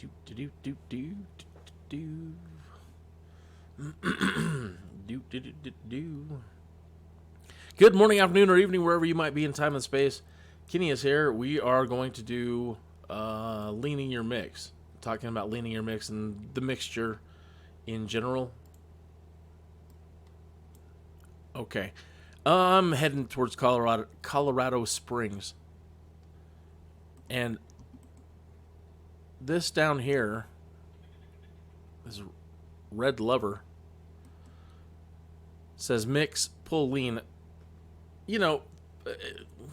do do do do do do do do. Good morning, afternoon, or evening, wherever you might be in time and space. Kinneas here. We are going to do leaning your mix. Talking about leaning your mix and the mixture in general. Okay. I'm heading towards Colorado Springs. And this down here, this red lever, says mix, pull, lean. You know,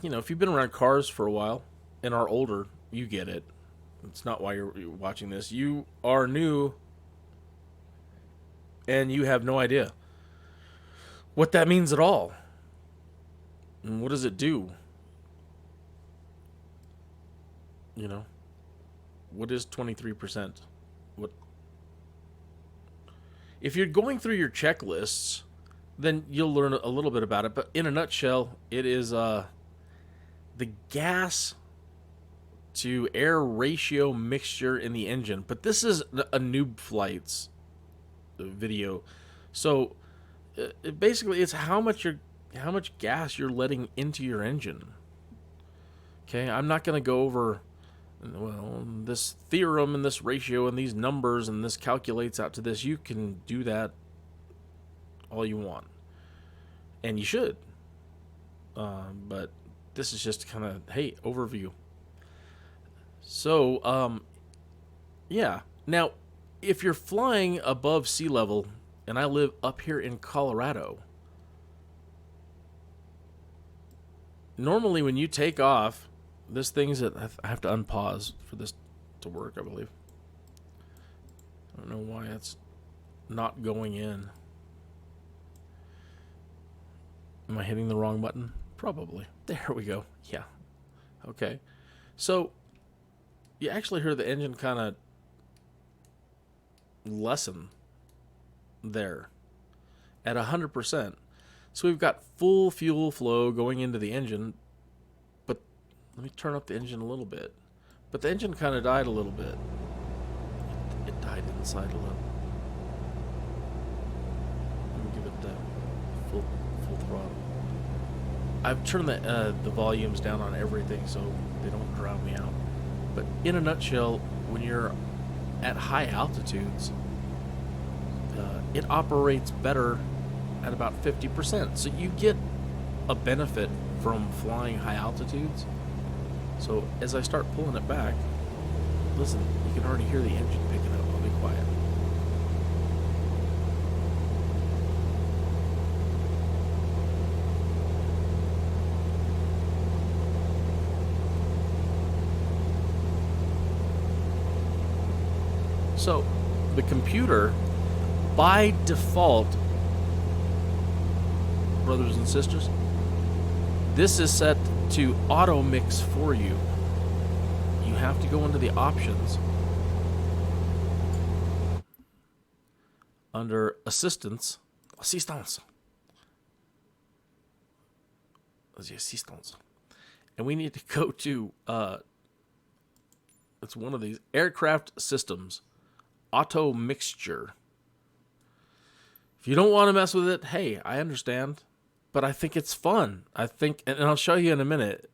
if you've been around cars for a while and are older, you get it. It's not why you're watching this. You are new and you have no idea what that means at all. And what does it do? You know, what is 23%? What? If you're going through your checklists, then you'll learn a little bit about it. But in a nutshell, it is the gas to air ratio mixture in the engine. But this is a noob flights video, so basically it's how much gas you're letting into your engine. Okay, I'm not going to go over this theorem and this ratio and these numbers and this calculates out to this. You can do that all you want, and you should. But this is just kind of, hey, overview. So, yeah. Now, if you're flying above sea level, and I live up here in Colorado, normally when you take off, this thing's that I have to unpause for this to work, I believe. I don't know why it's not going in. Am I hitting the wrong button? Probably. There we go. Yeah. Okay. So, you actually hear the engine kind of lessen there at 100%. So we've got full fuel flow going into the engine, but let me turn up the engine a little bit. But the engine kind of died a little bit. It died inside a little. Let me give it full throttle. I've turned the volumes down on everything so they don't drown me out. But in a nutshell, when you're at high altitudes, it operates better at about 50%. So you get a benefit from flying high altitudes. So as I start pulling it back, listen, you can already hear the engine picking up. I'll be quiet. So the computer, by default, brothers and sisters, this is set to auto mix for you. You have to go into the options under assistance, and we need to go to it's one of these aircraft systems, auto mixture. If you don't want to mess with it, hey, I understand. But I think it's fun. I think, and I'll show you in a minute.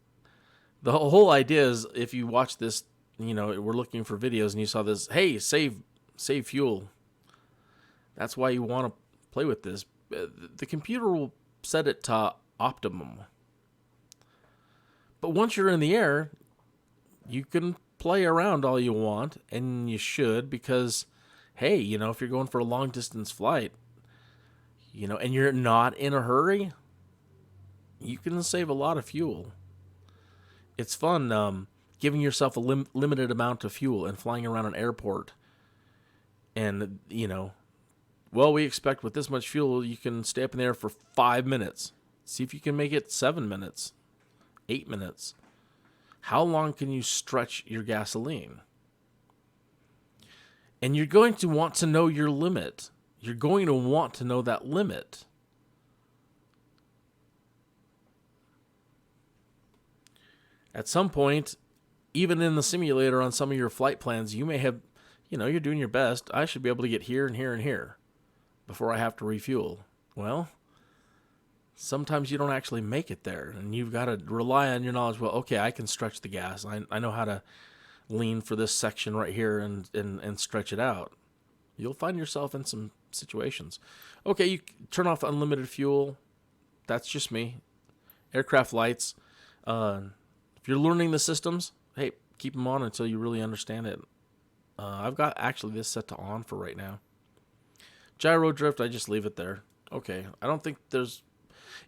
The whole idea is, if you watch this, we're looking for videos and you saw this, hey, save fuel. That's why you want to play with this. The computer will set it to optimum. But once you're in the air, you can play around all you want, and you should, because, hey, if you're going for a long distance flight, and you're not in a hurry, you can save a lot of fuel. It's fun giving yourself a limited amount of fuel and flying around an airport. And, we expect with this much fuel, you can stay up in the air for 5 minutes. See if you can make it 7 minutes, 8 minutes. How long can you stretch your gasoline? And you're going to want to know your limit. You're going to want to know that limit. At some point, even in the simulator on some of your flight plans, you may have you're doing your best. I should be able to get here and here and here before I have to refuel. Well, sometimes you don't actually make it there, and you've got to rely on your knowledge. Well, okay, I can stretch the gas. I know how to lean for this section right here and stretch it out. You'll find yourself in some situations. Okay, you turn off unlimited fuel. That's just me. Aircraft lights. If you're learning the systems, hey, keep them on until you really understand it. I've got actually this set to on for right now. Gyro drift, I just leave it there. Okay, I don't think there's...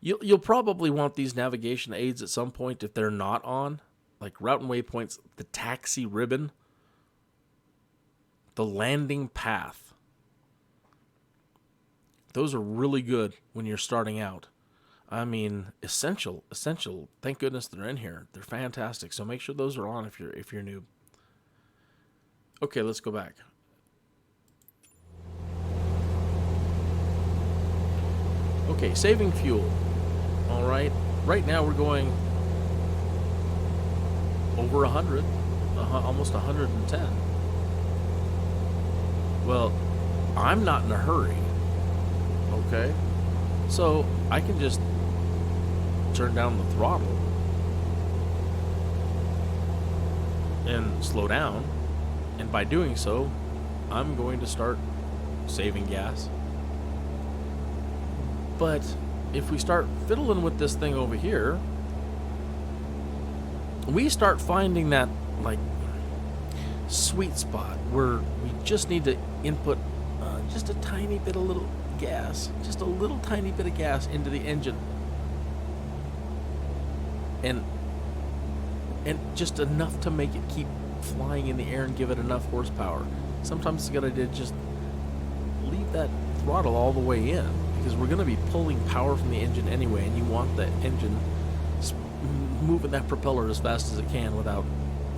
You'll probably want these navigation aids at some point if they're not on. Like route and waypoints, the taxi ribbon, the landing path. Those are really good when you're starting out. I mean, essential. Thank goodness they're in here. They're fantastic. So make sure those are on if you're new. Okay, let's go back. Okay, saving fuel. All right. Right now we're going over 100, almost 110. Well, I'm not in a hurry. Okay, so I can just turn down the throttle and slow down, and by doing so, I'm going to start saving gas. But if we start fiddling with this thing over here, we start finding that like sweet spot where we just need to input just a tiny bit of little gas, just a little tiny bit of gas into the engine, and just enough to make it keep flying in the air and give it enough horsepower. Sometimes it's a good idea to just leave that throttle all the way in, because we're going to be pulling power from the engine anyway, and you want the engine moving that propeller as fast as it can without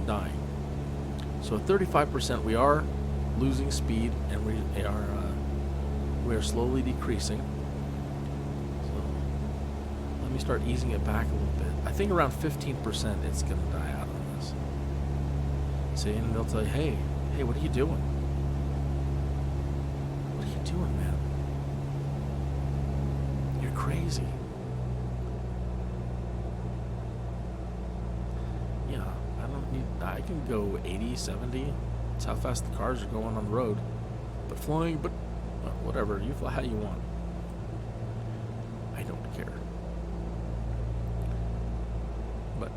dying. So at 35% we are losing speed, and we are slowly decreasing. So let me start easing it back a little bit. I think around 15% it's going to die out on this. See, and they'll tell you, hey, what are you doing? What are you doing, man? You're crazy. Yeah, I can go 80, 70. That's how fast the cars are going on the road. But flying, whatever, you fly how you want. I don't care. But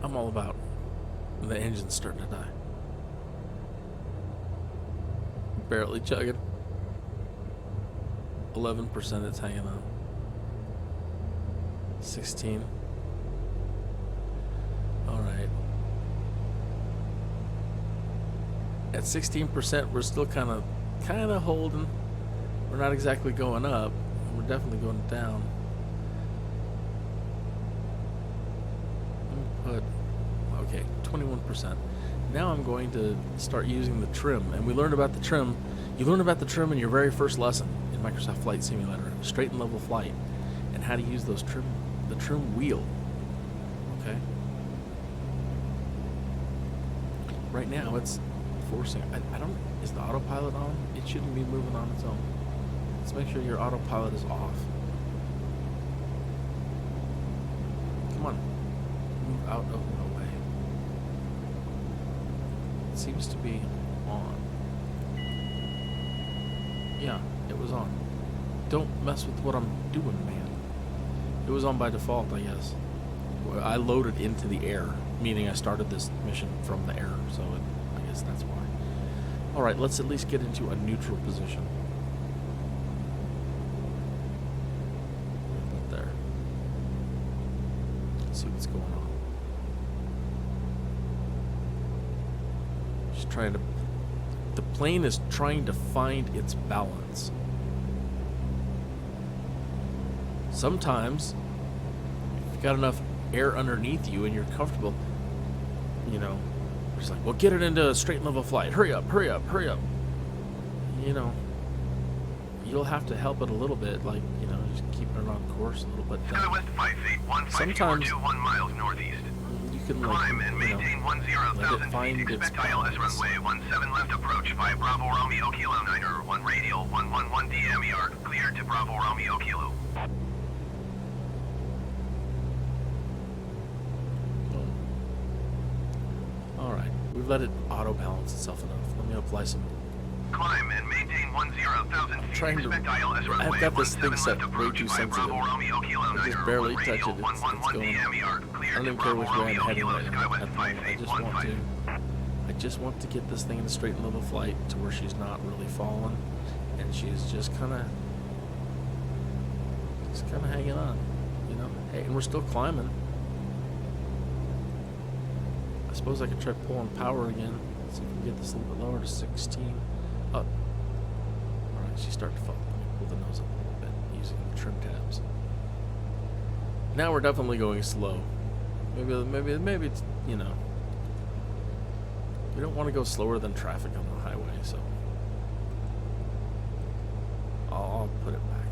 I'm all about the engine's starting to die. Barely chugging. 11% it's hanging on. 16. Alright. At 16%, we're still kind of holding. We're not exactly going up. We're definitely going down. Okay, 21%. Now I'm going to start using the trim. And we learned about the trim. You learn about the trim in your very first lesson in Microsoft Flight Simulator, straight and level flight, and how to use the trim wheel. Okay? Right now it's forcing. I don't. Is the autopilot on? It shouldn't be moving on its own. Let's make sure your autopilot is off. Come on. Move out of my way. It seems to be on. Yeah, it was on. Don't mess with what I'm doing, man. It was on by default, I guess. I loaded into the air, meaning I started this mission from the air, so I guess that's why. Alright, let's at least get into a neutral position. Right there. Let's see what's going on. Just trying to... The plane is trying to find its balance. Sometimes, if you've got enough air underneath you and you're comfortable, you know, just like, well, get it into a straight level flight. Hurry up, hurry up, hurry up. You know, you'll have to help it a little bit, like, you know, just keep it on course a little bit. To the west 5 feet, 1 Sometimes 1 miles northeast. You can, like, Climb and maintain 10,000 find feet. its Expect ILS balance. runway 17 left approach 5 Bravo Romeo Kilo 9er 1 radial 111 DM yard. Cleared to Bravo Romeo Kilo. Alright, we've let it auto-balance itself enough. Let me apply some... Climb and maintain 10,000 feet. Trying to... Expect ILS runway I've got this thing 17 set left way approach too 5 sensitive. Bravo Romeo Kilo I 9er just barely 1 touch it, radial it's 111 going. DM yard. I Cleared don't to even care Bravo which way I'm Romeo heading Kilo right now. Skywest I 5815. just want to get this thing in a straight and level flight to where she's not really falling, and she's just kind of hanging on, you know. Hey, and we're still climbing. I suppose I could try pulling power again. See if we can get this a little bit lower to 16. Up. All right, she's starting to fall. Let me pull the nose up a little bit using the trim tabs. Now we're definitely going slow. Maybe it's, you know. We don't want to go slower than traffic on the highway, so I'll put it back.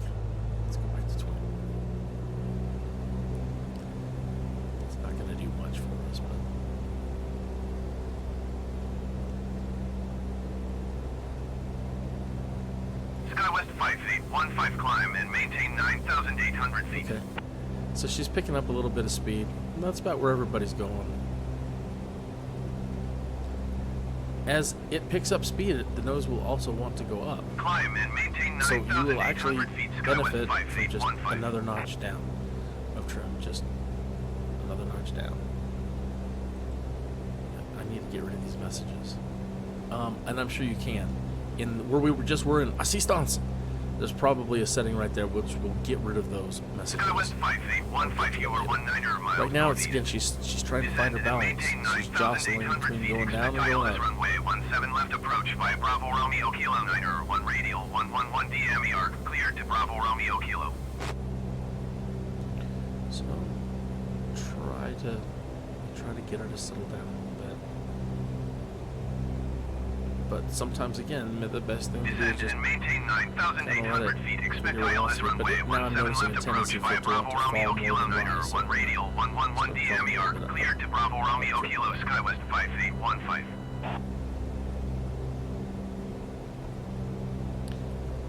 Let's go back to 20. It's not going to do much for us, but Skywest 5815 climb and maintain 9,800 feet. okay. So she's picking up a little bit of speed. And that's about where everybody's going. As it picks up speed, the nose will also want to go up. Climb and maintain So you will actually 9,800 feet. benefit Skywest from just 5815. another notch down of trim. Just another notch down. I need to get rid of these messages. And I'm sure you can. In where we were in assistance, there's probably a setting right there which will get rid of those messages. Skywest 5815, you are 19er miles. Right now, it's again, she's trying to find her balance. She's jostling between going down and going up. Runway 17 left approach 5 Bravo Romeo Kilo 9er 1 radial 111 DM yard. Cleared to Bravo Romeo Kilo. So try to get her to settle down a little bit. But sometimes again, the best thing to do is Descend just and maintain kind of let 9,800 feet. it Expect figure it ILS out. But runway now I'm 17 noticing a left tendency approach for it 5 to want Bravo to fall Romeo more Kilo than 9er rise. 1 radial 111 DM yard. Cleared to Bravo Romeo Kilo. Skywest 5815.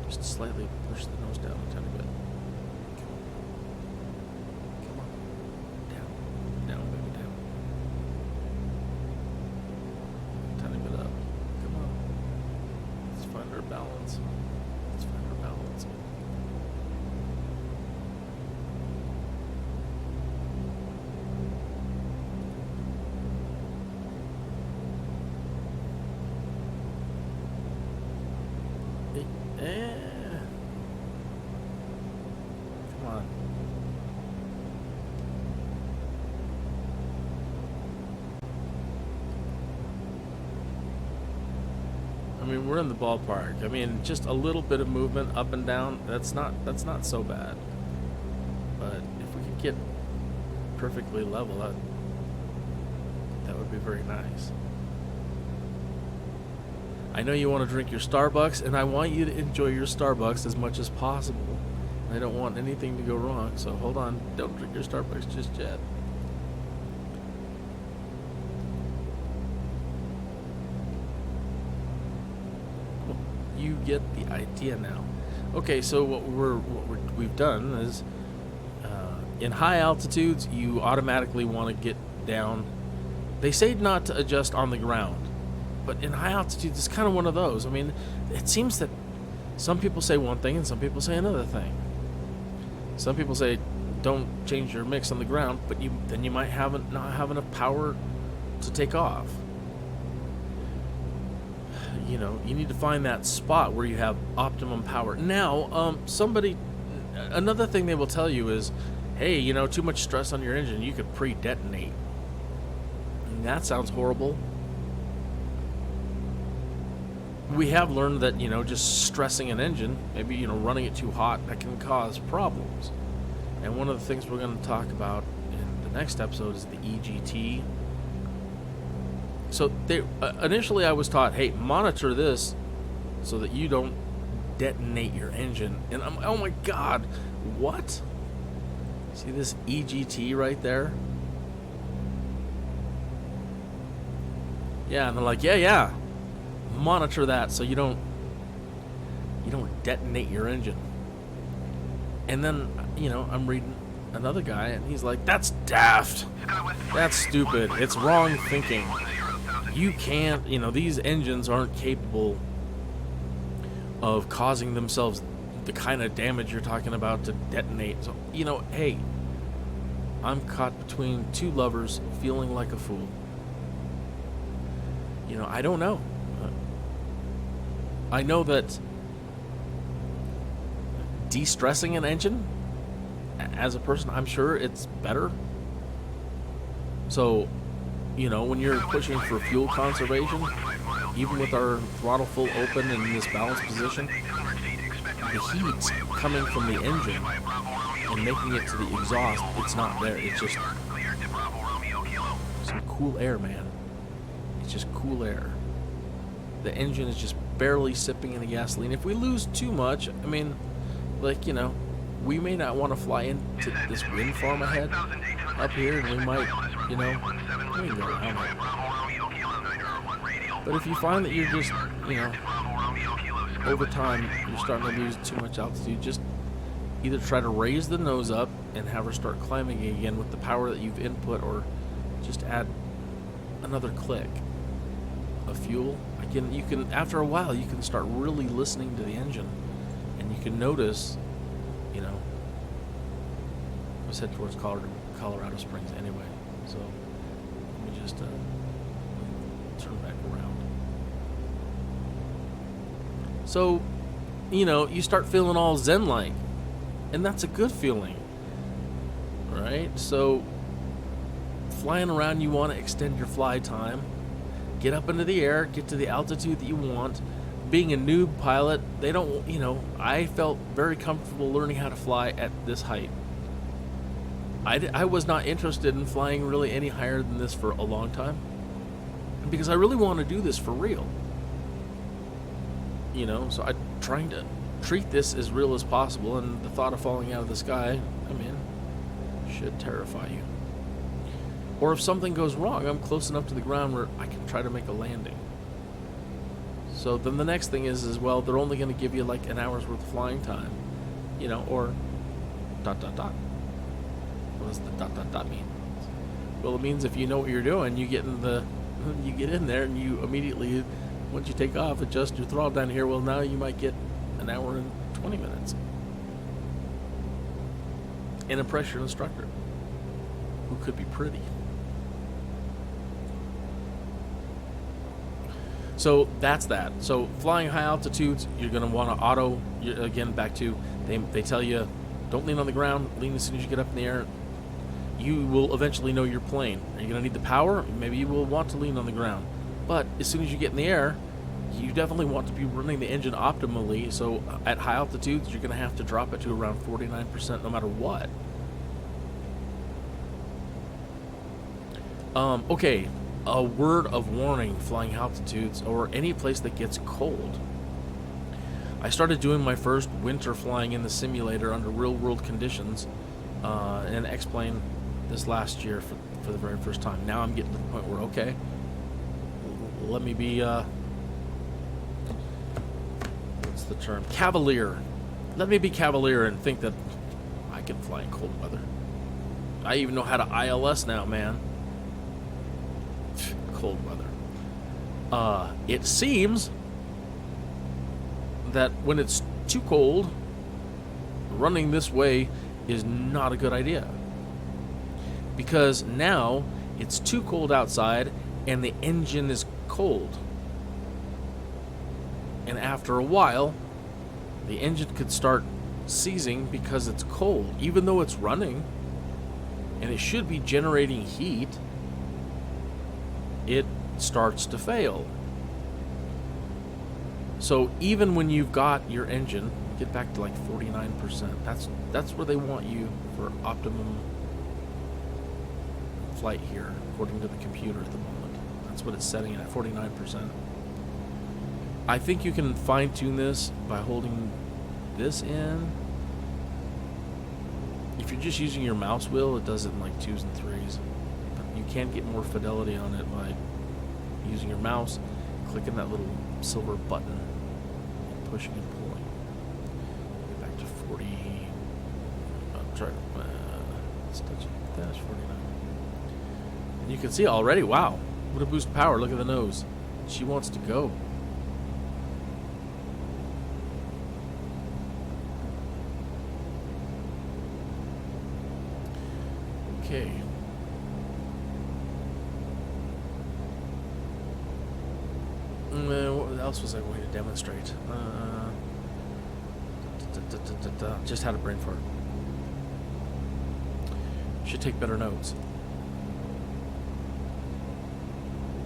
Just slightly push the nose down a tiny bit. Come on. Down. Down, baby, down. Tiny bit up. Come on. Let's find our balance. Let's find our balance. Come on. I mean, we're in the ballpark. I mean, just a little bit of movement up and down, that's not so bad. But if we could get perfectly level, that would be very nice. I know you want to drink your Starbucks, and I want you to enjoy your Starbucks as much as possible. I don't want anything to go wrong, so hold on. Don't drink your Starbucks just yet. Well, you get the idea now. Okay, so what we've done is, in high altitudes, you automatically want to get down. They say not to adjust on the ground. But in high altitudes, it's kind of one of those. I mean, it seems that some people say one thing and some people say another thing. Some people say don't change your mix on the ground, but then you might not have enough power to take off. You know, you need to find that spot where you have optimum power. Now, another thing they will tell you is, hey, you know, too much stress on your engine, you could pre-detonate. And that sounds horrible. We have learned that, you know, just stressing an engine, maybe, you know, running it too hot, that can cause problems. And one of the things we're going to talk about in the next episode is the EGT. So initially I was taught, hey, monitor this so that you don't detonate your engine. And I'm, oh my God, what? See this EGT right there? Yeah, and they're like, yeah, monitor that so you don't detonate your engine. And then, I'm reading another guy, and he's like, that's daft. That's stupid. It's wrong thinking. You can't, these engines aren't capable of causing themselves the kind of damage you're talking about to detonate. So, hey, I'm caught between two lovers feeling like a fool. I don't know. I know that de-stressing an engine, as a person, I'm sure it's better. So, when you're pushing for fuel conservation, even with our throttle full open in this balanced position, the heat's coming from the engine and making it to the exhaust. It's not there. It's just some cool air, man. It's just cool air. The engine is just barely sipping in the gasoline. If we lose too much, we may not want to fly into this wind farm ahead up here, and we might, we can go around it. But if you find that you're just, over time, you're starting to lose too much altitude, just either try to raise the nose up and have her start climbing again with the power that you've input, or just add another click of fuel. You can after a while, you can start really listening to the engine, and you can notice, let's head towards Colorado Springs anyway. So let me just turn back around. So, you start feeling all zen-like, and that's a good feeling, right? So, flying around, you want to extend your fly time, get up into the air, get to the altitude that you want. Being a noob pilot, they don't, I felt very comfortable learning how to fly at this height. I was not interested in flying really any higher than this for a long time, because I really want to do this for real. So I'm trying to treat this as real as possible, and the thought of falling out of the sky, should terrify you. Or if something goes wrong, I'm close enough to the ground where I can try to make a landing. So then the next thing is well, they're only going to give you like an hour's worth of flying time, or ... What does the ... mean? Well, it means if you know what you're doing, you get in there and you immediately, once you take off, adjust your throttle down here. Well, now you might get an hour and 20 minutes. And impress your instructor, who could be pretty. So that's that. So flying high altitudes, you're going to want to auto, again, back to, they tell you, don't lean on the ground, lean as soon as you get up in the air. You will eventually know your plane. Are you going to need the power? Maybe you will want to lean on the ground. But as soon as you get in the air, you definitely want to be running the engine optimally. So at high altitudes, you're going to have to drop it to around 49% no matter what. Okay, a word of warning flying altitudes or any place that gets cold. I started doing my first winter flying in the simulator under real-world conditions in X-Plane this last year for the very first time. Now I'm getting to the point where, okay, let me be, what's the term? Cavalier. Let me be cavalier and think that I can fly in cold weather. I even know how to ILS now, man. Cold weather. It seems that when it's too cold, running this way is not a good idea, because now it's too cold outside and the engine is cold, and after a while the engine could start seizing because it's cold, even though it's running and it should be generating heat. It starts to fail. So even when you've got your engine, get back to like 49%. That's where they want you for optimum flight here, according to the computer at the moment. That's what it's setting at 49%. I think you can fine tune this by holding this in. If you're just using your mouse wheel, it does it in like 2s and 3s. But you can get more fidelity on it by using your mouse, clicking that little silver button, and pushing and pulling. Get back to 40. I'm trying to. Let's touch it. That's 49. And you can see already, wow, what a boost of power. Look at the nose. She wants to go. Okay. What else was I going to demonstrate? Just had a brain fart. Should take better notes.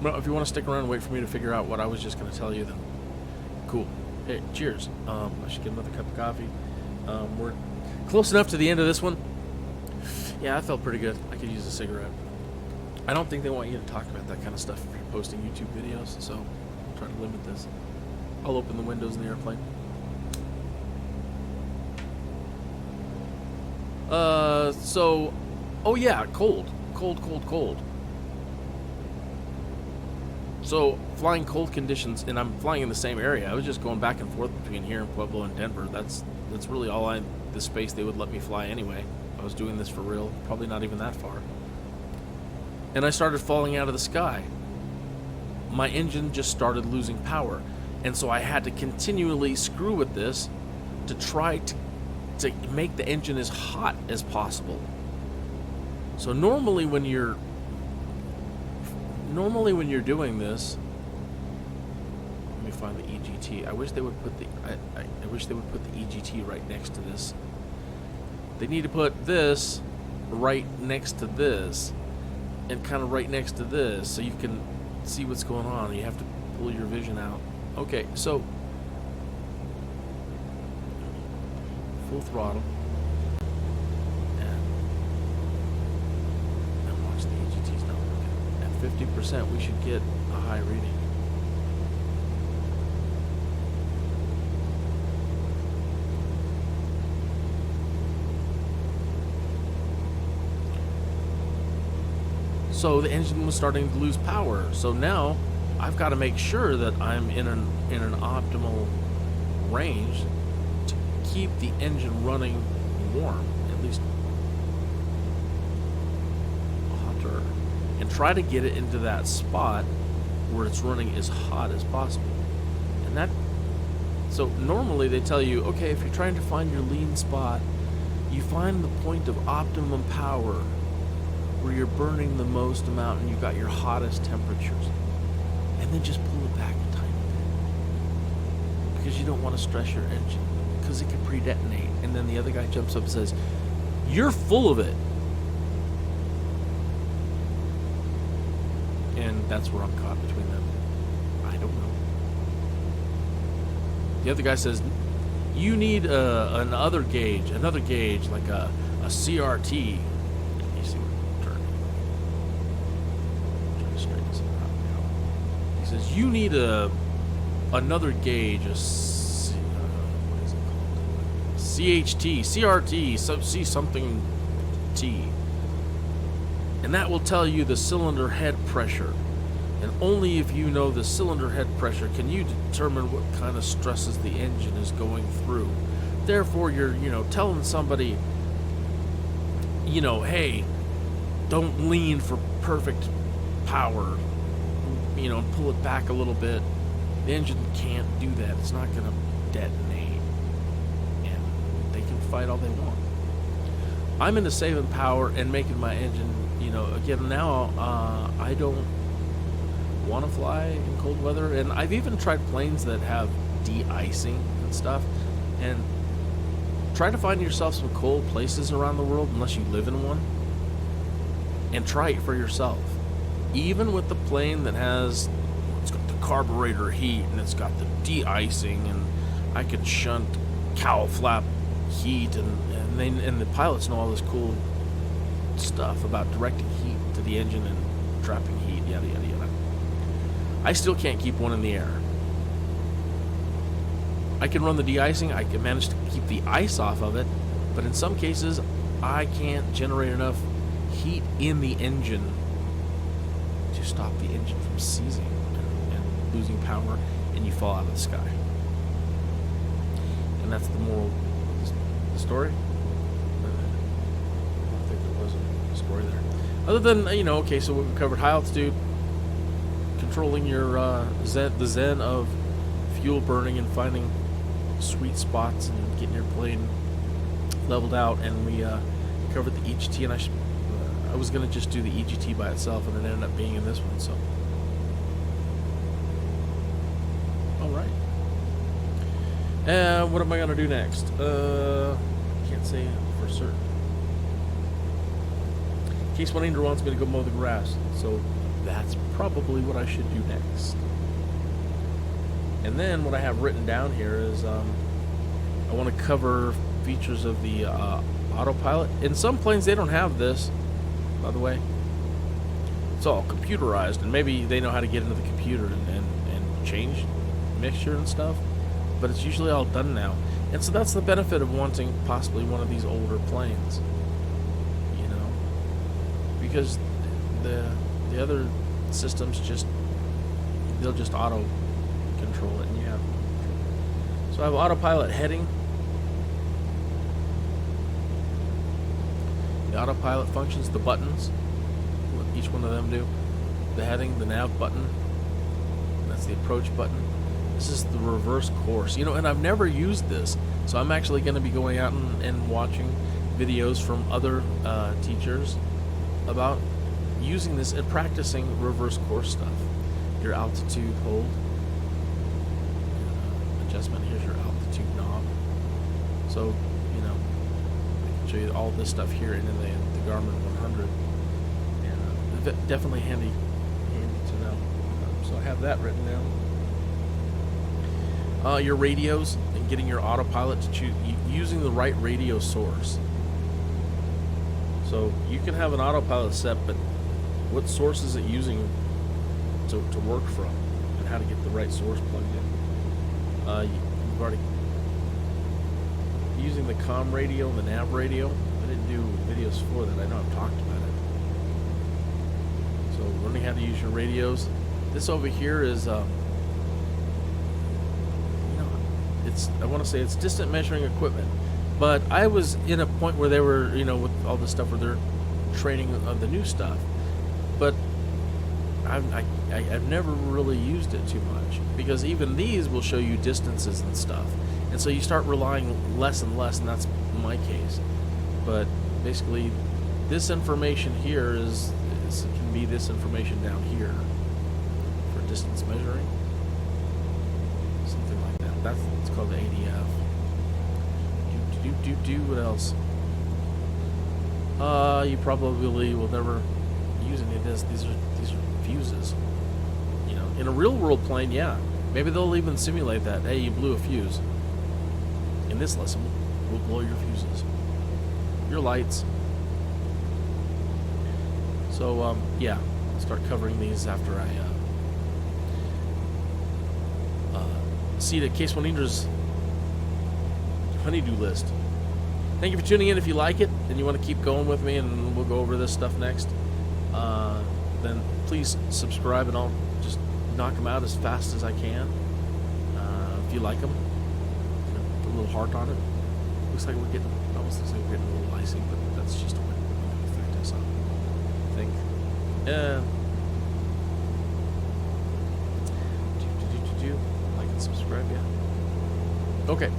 Well, if you want to stick around and wait for me to figure out what I was just going to tell you, then cool. Hey, cheers. I should get another cup of coffee. We're close enough to the end of this one. Yeah, I felt pretty good. I could use a cigarette. I don't think they want you to talk about that kind of stuff if you're posting YouTube videos, so I'll try to limit this. I'll open the windows in the airplane. Oh yeah, cold. So, flying cold conditions, and I'm flying in the same area. I was just going back and forth between here and Pueblo and Denver. That's really all the space they would let me fly anyway. I was doing this for real, probably not even that far. And I started falling out of the sky. My engine just started losing power. And so I had to continually screw with this to try to make the engine as hot as possible. So normally when you're doing this, let me find the EGT. I wish they would put the EGT right next to this. They need to put this right next to this and kind of right next to this so you can see what's going on. You have to pull your vision out. Okay, so full throttle. And watch the EGT's not working. At 50%, we should get a high reading. So the engine was starting to lose power. So now I've got to make sure that I'm in an optimal range to keep the engine running warm, at least hotter, and try to get it into that spot where it's running as hot as possible. And so normally they tell you, okay, if you're trying to find your lean spot, you find the point of optimum power where you're burning the most amount and you've got your hottest temperatures. And then just pull it back a tiny bit. Because you don't want to stress your engine. Because it can pre-detonate. And then the other guy jumps up and says, "You're full of it." And that's where I'm caught between them. I don't know. The other guy says, "You need another gauge, like a CRT." You see what I'm turning. I'm trying to straighten this out now. He says, "You need another gauge, what is it called? CHT, CRT, C something T. And that will tell you the cylinder head pressure. And only if you know the cylinder head pressure can you determine what kind of stresses the engine is going through. Therefore, you're, telling somebody, hey, don't lean for perfect power, and pull it back a little bit. The engine can't do that. It's not going to detonate. And they can fight all they want. I'm into saving power and making my engine, again, now I don't want to fly in cold weather. And I've even tried planes that have de-icing and stuff. And try to find yourself some cold places around the world, unless you live in one, and try it for yourself. Even with the plane that it's got the carburetor heat and it's got the de-icing, and I can shunt cowl flap heat, and the pilots know all this cool stuff about directing heat to the engine and trapping heat, yada yada yada. I still can't keep one in the air. I can run the de-icing, I can manage to keep the ice off of it, but in some cases I can't generate enough heat in the engine to stop the engine from seizing. losing power and you fall out of the sky. And that's the moral of the story. I don't think there was a story there. Other than, okay, so we covered high altitude, controlling your the zen of fuel burning and finding sweet spots and getting your plane leveled out, and we covered the EGT, and I was going to just do the EGT by itself, and it ended up being in this one, so. Alright. What am I going to do next? Can't say for certain. Case 100 wants me to go mow the grass, so that's probably what I should do next. And then what I have written down here is I want to cover features of the Autopilot. In some planes they don't have this, by the way. It's all computerized, and maybe they know how to get into the computer and change mixture and stuff, but it's usually all done now. And so that's the benefit of wanting possibly one of these older planes, because the other systems they'll just auto control it, and you have control. So I have autopilot heading. The autopilot functions, the buttons, what each one of them do. The heading, the nav button, that's the approach button. This is the reverse course, and I've never used this, so I'm actually going to be going out and watching videos from other teachers about using this and practicing reverse course stuff. Your altitude hold, adjustment. Here's your altitude knob. So, I can show you all this stuff here in the Garmin 100, and definitely handy to know. So I have that written down. Your radios and getting your autopilot to choose using the right radio source. So you can have an autopilot set, but what source is it using to work from, and how to get the right source plugged in. You've already using the comm radio and the nav radio. I didn't do videos for that. I know I've talked about it. So learning how to use your radios. This over here is I want to say it's distant measuring equipment, but I was in a point where they were, with all this stuff where they're training of the new stuff, but I've never really used it too much, because even these will show you distances and stuff, and so you start relying less and less, and that's my case. But basically, this information here can be this information down here for distance measuring. It's called the ADF. What else? You probably will never use any of this. These are fuses. In a real world plane, yeah. Maybe they'll even simulate that. Hey, you blew a fuse. In this lesson, we'll blow your fuses. Your lights. So, yeah. I'll start covering these after I see the Case 100's honeydew list. Thank you for tuning in. If you like it and you want to keep going with me, and we'll go over this stuff next, then please subscribe, and I'll just knock them out as fast as I can. If you like them, put a little heart on it. Almost looks like we're getting a little icy, but that's just a way to affect us, I think. Like and subscribe, yeah. Okay.